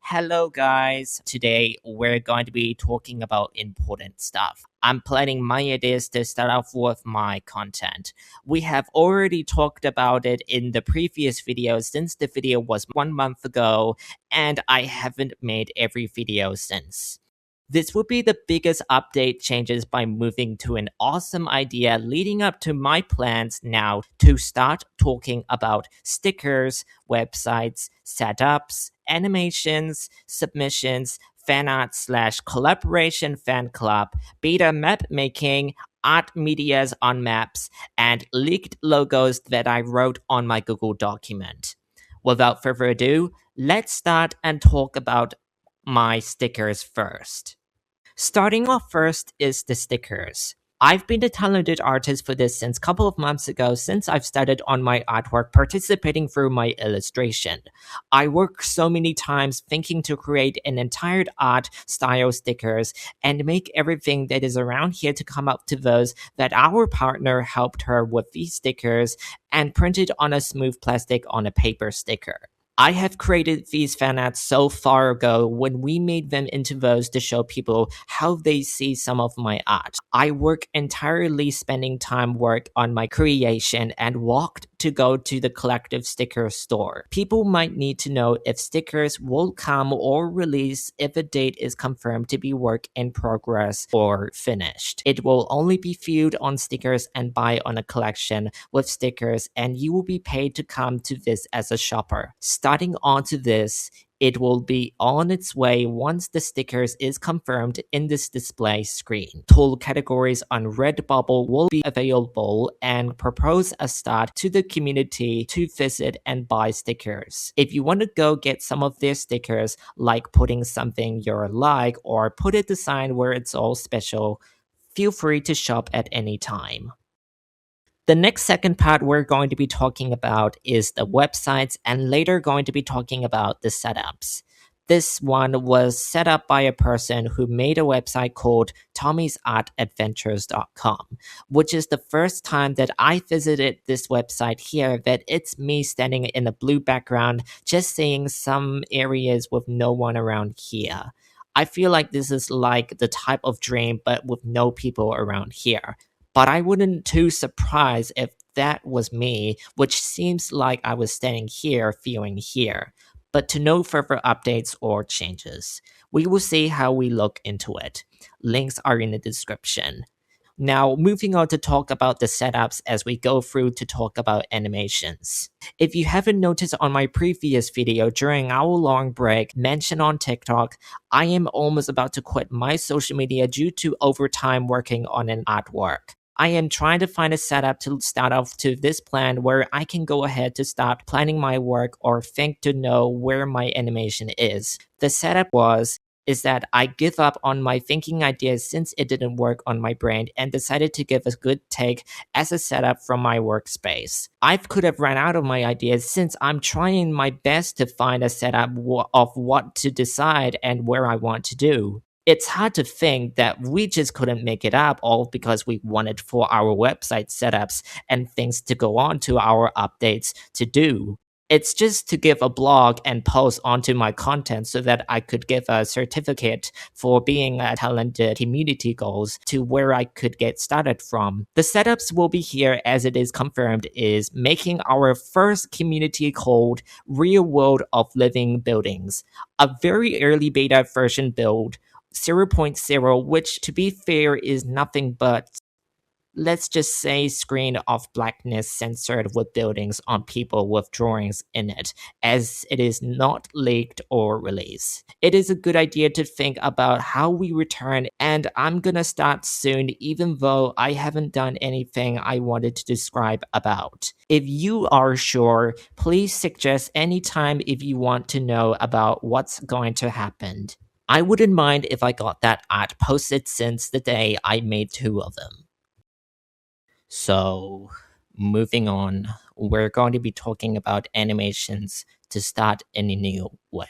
Hello, guys. Today we're going to be talking about important stuff. I'm planning my ideas to start off with my content. We have already talked about it in the previous video since the video was 1 month ago, and I haven't made every video since. This would be the biggest update changes by moving to an awesome idea leading up to my plans now to start talking about stickers, websites, setups, animations, submissions, fan art / collaboration fan club, beta map making, art medias on maps, and leaked logos that I wrote on my Google document. Without further ado, let's start and talk about my stickers first. Starting off first is the stickers. I've been a talented artist for this since a couple of months ago since I've started on my artwork participating through my illustration. I work so many times thinking to create an entire art style stickers and make everything that is around here to come up to those that our partner helped her with these stickers and printed on a smooth plastic on a paper sticker. I have created these fan arts so far ago when we made them into those to show people how they see some of my art. I work entirely spending time work on my creation and walked to go to the collective sticker store. People might need to know if stickers will come or release if a date is confirmed to be work in progress or finished. It will only be viewed on stickers and buy on a collection with stickers, and you will be paid to come to this as a shopper. Starting onto this, it will be on its way once the stickers is confirmed in this display screen. Tool categories on Redbubble will be available and propose a start to the community to visit and buy stickers. If you want to go get some of their stickers, like putting something you like or put a design where it's all special, feel free to shop at any time. The next second part we're going to be talking about is the websites and later going to be talking about the setups. This one was set up by a person who made a website called tommysartadventures.com, which is the first time that I visited this website here that it's me standing in a blue background just seeing some areas with no one around here. I feel like this is like the type of dream but with no people around here. But I wouldn't too surprised if that was me, which seems like I was standing here feeling here. But to no further updates or changes. We will see how we look into it. Links are in the description. Now, moving on to talk about the setups as we go through to talk about animations. If you haven't noticed on my previous video during our long break mentioned on TikTok, I am almost about to quit my social media due to overtime working on an artwork. I am trying to find a setup to start off to this plan where I can go ahead to start planning my work or think to know where my animation is. The setup is that I give up on my thinking ideas since it didn't work on my brain and decided to give a good take as a setup from my workspace. I could have run out of my ideas since I'm trying my best to find a setup of what to decide and where I want to do. It's hard to think that we just couldn't make it up all because we wanted for our website setups and things to go on to our updates to do. It's just to give a blog and post onto my content so that I could give a certificate for being a talented community goals to where I could get started from. The setups will be here as it is confirmed is making our first community called Real World of Living Buildings, a very early beta version build 0.0, which to be fair is nothing but, let's just say, screen of blackness censored with buildings on people with drawings in it, as it is not leaked or released. It is a good idea to think about how we return, and I'm gonna start soon even though I haven't done anything I wanted to describe about. If you are sure, please suggest anytime if you want to know about what's going to happen. I wouldn't mind if I got that art posted since the day I made 2 of them. So, moving on, we're going to be talking about animations to start in a new way.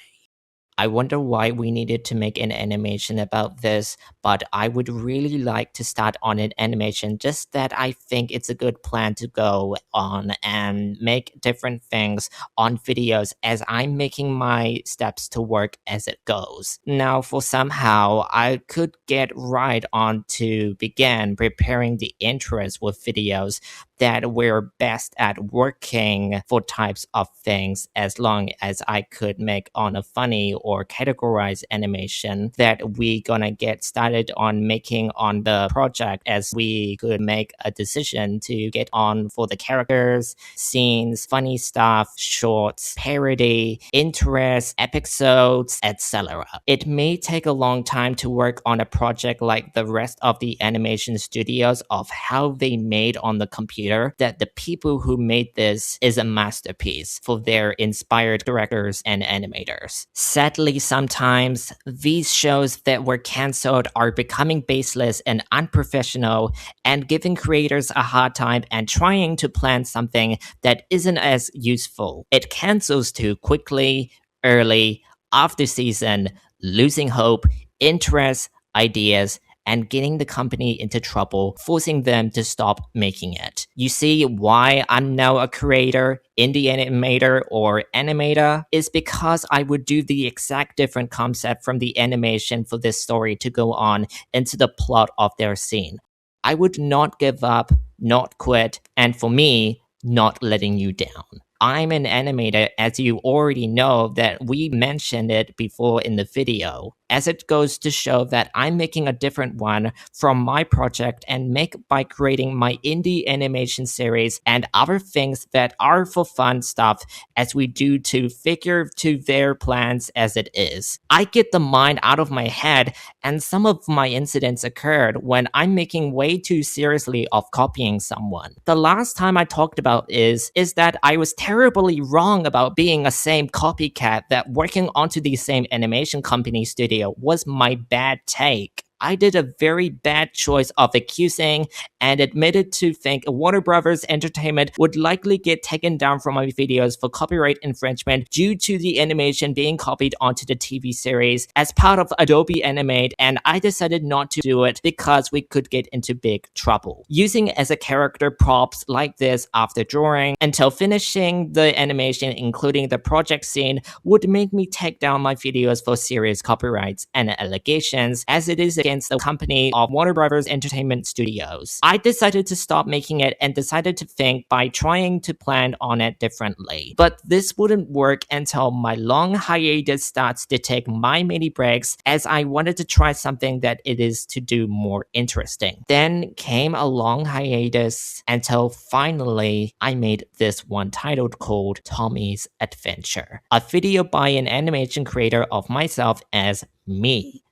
I wonder why we needed to make an animation about this, but I would really like to start on an animation, just that I think it's a good plan to go on and make different things on videos as I'm making my steps to work as it goes. Now, for somehow, I could get right on to begin preparing the intros with videos that we're best at working for types of things, as long as I could make on a funny or categorized animation that we gonna get started on making on the project, as we could make a decision to get on for the characters, scenes, funny stuff, shorts, parody, interest, episodes, etc. It may take a long time to work on a project like the rest of the animation studios of how they made on the computer, that the people who made this is a masterpiece for their inspired directors and animators. Sadly, sometimes these shows that were cancelled are becoming baseless and unprofessional and giving creators a hard time and trying to plan something that isn't as useful. It cancels too quickly, early, off the season, losing hope, interest, ideas, and getting the company into trouble, forcing them to stop making it. You see why I'm now a creator, indie animator, or animator? Is because I would do the exact different concept from the animation for this story to go on into the plot of their scene. I would not give up, not quit, and for me, not letting you down. I'm an animator, as you already know that we mentioned it before in the video, as it goes to show that I'm making a different one from my project and make by creating my indie animation series and other things that are for fun stuff as we do to figure to their plans as it is. I get the mind out of my head, and some of my incidents occurred when I'm making way too seriously of copying someone. The last time I talked about is that I was terribly wrong about being a same copycat, that working onto the same animation company studio was my bad take. I did a very bad choice of accusing and admitted to think Warner Brothers Entertainment would likely get taken down from my videos for copyright infringement due to the animation being copied onto the TV series as part of Adobe Animate, and I decided not to do it because we could get into big trouble. Using as a character props like this after drawing until finishing the animation, including the project scene, would make me take down my videos for serious copyrights and allegations, as it is against the company of Warner Brothers Entertainment Studios. I decided to stop making it and decided to think by trying to plan on it differently. But this wouldn't work until my long hiatus starts to take my mini breaks, as I wanted to try something that it is to do more interesting. Then came a long hiatus until finally I made this one titled called Tommy's Adventure, a video by an animation creator of myself as me.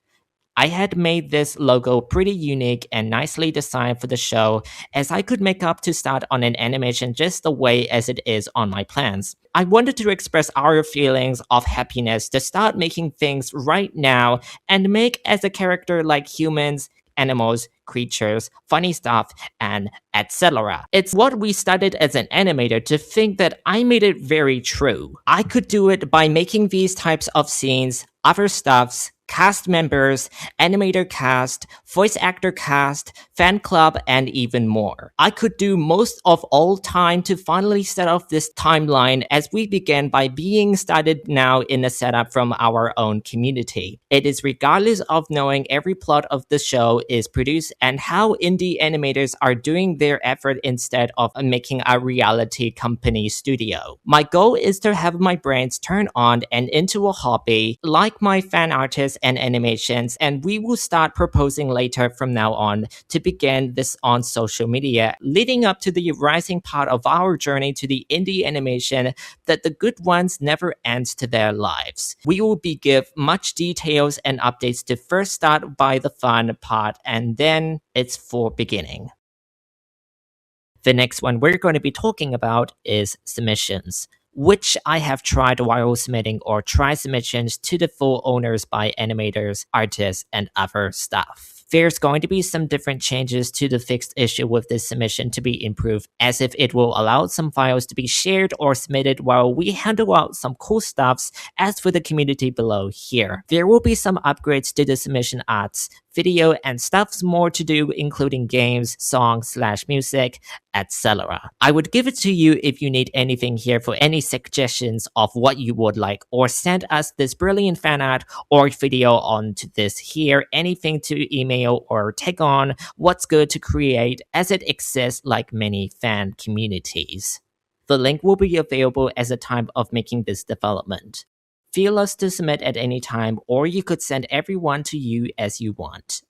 I had made this logo pretty unique and nicely designed for the show, as I could make up to start on an animation just the way as it is on my plans. I wanted to express our feelings of happiness to start making things right now and make as a character like humans, animals, creatures, funny stuff, and etc. It's what we started as an animator to think that I made it very true. I could do it by making these types of scenes, other stuffs, cast members, animator cast, voice actor cast, fan club, and even more. I could do most of all time to finally set off this timeline, as we began by being started now in a setup from our own community. It is regardless of knowing every plot of the show is produced and how indie animators are doing their effort instead of making a reality company studio. My goal is to have my brains turn on and into a hobby, like my fan artists and animations, and we will start proposing later from now on to begin this on social media, leading up to the rising part of our journey to the indie animation that the good ones never ends to their lives. We will be give much details and updates to first start by the fun part, and then it's for beginning. The next one we're going to be talking about is submissions, which I have tried while submitting or try submissions to the full owners by animators, artists, and other stuff. There's going to be some different changes to the fixed issue with this submission to be improved, as if it will allow some files to be shared or submitted while we handle out some cool stuffs as for the community below here. There will be some upgrades to the submission arts, video, and stuffs more to do, including games, songs/music, etc. I would give it to you if you need anything here for any suggestions of what you would like, or send us this brilliant fan art or video onto this here, anything to email or take on what's good to create, as it exists like many fan communities. The link will be available at the time of making this development. Feel us to submit at any time, or you could send everyone to you as you want.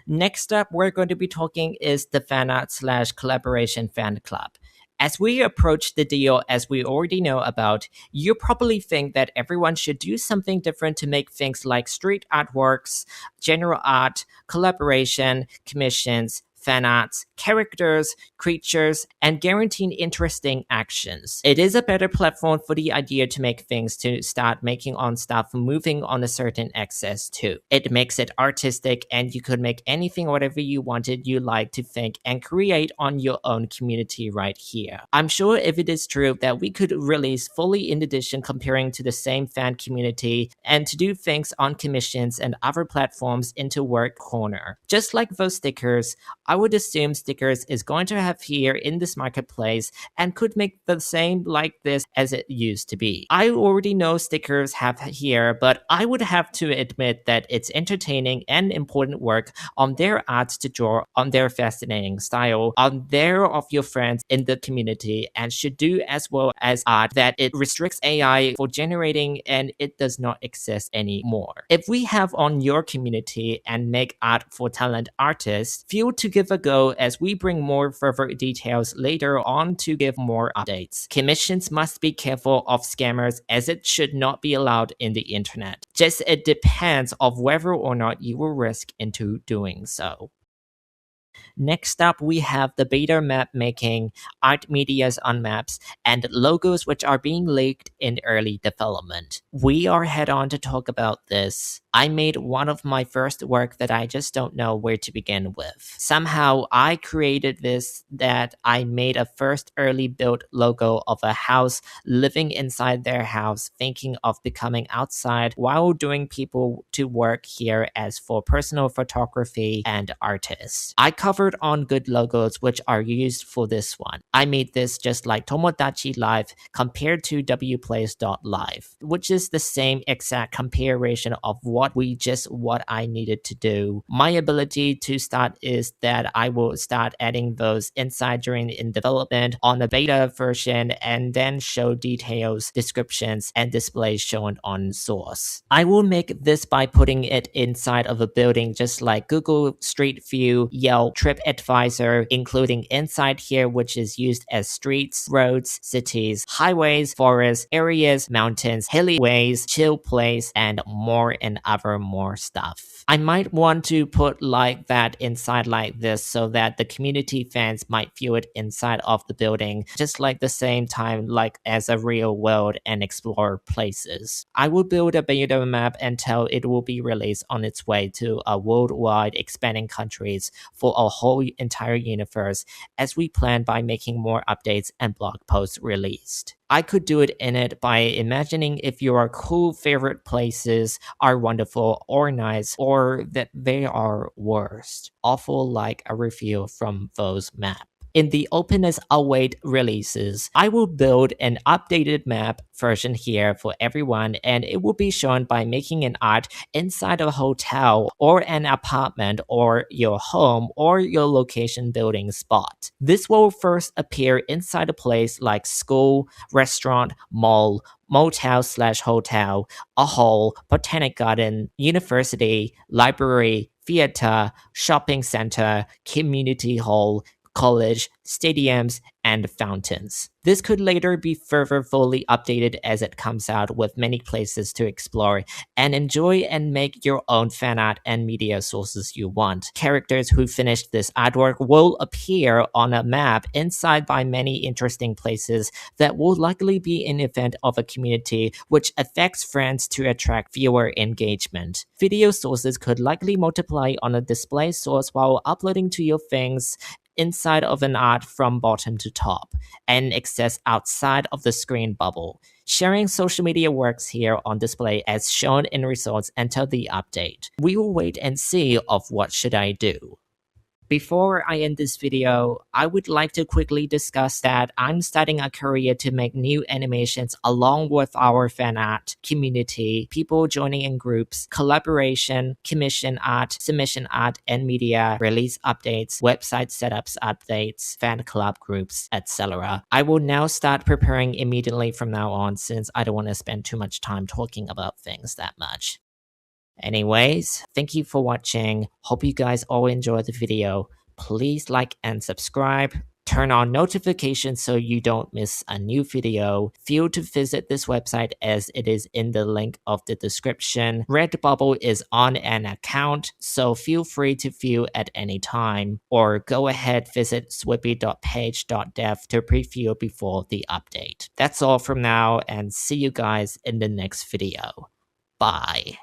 Next up, we're going to be talking is the fan art / collaboration fan club. As we approach the deal, as we already know about, you probably think that everyone should do something different to make things like street artworks, general art, collaboration, commissions, fan arts, characters, creatures, and guaranteeing interesting actions. It is a better platform for the idea to make things to start making on stuff moving on a certain axis too. It makes it artistic, and you could make anything whatever you wanted you like to think and create on your own community right here. I'm sure if it is true that we could release fully in edition comparing to the same fan community and to do things on commissions and other platforms into work corner. Just like those stickers, I would assume stickers is going to have here in this marketplace and could make the same like this as it used to be. I already know stickers have here, but I would have to admit that it's entertaining and important work on their art to draw on their fascinating style, on their of your friends in the community, and should do as well as art that it restricts AI for generating and it does not exist anymore. If we have on your community and make art for talent artists, feel to give a go as we bring more further details later on to give more updates. Commissions must be careful of scammers, as it should not be allowed in the internet. Just it depends of whether or not you will risk into doing so. Next up, we have the beta map making, art medias on maps, and logos which are being leaked in early development. We are head on to talk about this. I made one of my first work that I just don't know where to begin with. Somehow I created this that I made a first early built logo of a house living inside their house, thinking of becoming outside while doing people to work here as for personal photography and artists. I covered on good logos which are used for this one. I made this just like Tomodachi Live compared to wplays.live, which is the same exact comparison of what I needed to do. My ability to start is that I will start adding those inside during in development on the beta version and then show details, descriptions, and displays shown on source. I will make this by putting it inside of a building just like Google Street View, Yelp, TripAdvisor, including inside here, which is used as streets, roads, cities, highways, forests, areas, mountains, hilly ways, chill place, and more and other more stuff. I might want to put like that inside like this so that the community fans might view it inside of the building, just like the same time like as a real world and explore places. I will build a beta map until it will be released on its way to a worldwide expanding countries for a whole entire universe, as we plan by making more updates and blog posts released. I could do it in it by imagining if your cool favorite places are wonderful or nice, or that they are worst, awful like a review from those maps. In the openness await releases, I will build an updated map version here for everyone, and it will be shown by making an art inside a hotel or an apartment or your home or your location building spot. This will first appear inside a place like school, restaurant, mall, motel/hotel, a hall, botanic garden, university, library, theater, shopping center, community hall, college, stadiums, and fountains. This could later be further fully updated as it comes out, with many places to explore and enjoy, and make your own fan art and media sources you want. Characters who finished this artwork will appear on a map inside by many interesting places that will likely be an event of a community, which affects friends to attract viewer engagement. Video sources could likely multiply on a display source while uploading to your things inside of an art from bottom to top, and access outside of the screen bubble. Sharing social media works here on display as shown in results until the update. We will wait and see of what should I do. Before I end this video, I would like to quickly discuss that I'm starting a career to make new animations along with our fan art community, people joining in groups, collaboration, commission art, submission art, and media, release updates, website setups updates, fan club groups, etc. I will now start preparing immediately from now on, since I don't want to spend too much time talking about things that much. Anyways, thank you for watching. Hope you guys all enjoyed the video. Please like and subscribe. Turn on notifications so you don't miss a new video. Feel to visit this website as it is in the link of the description. Redbubble is on an account, so feel free to view at any time. Or go ahead, visit swippy.page.dev to preview before the update. That's all from now, and see you guys in the next video. Bye.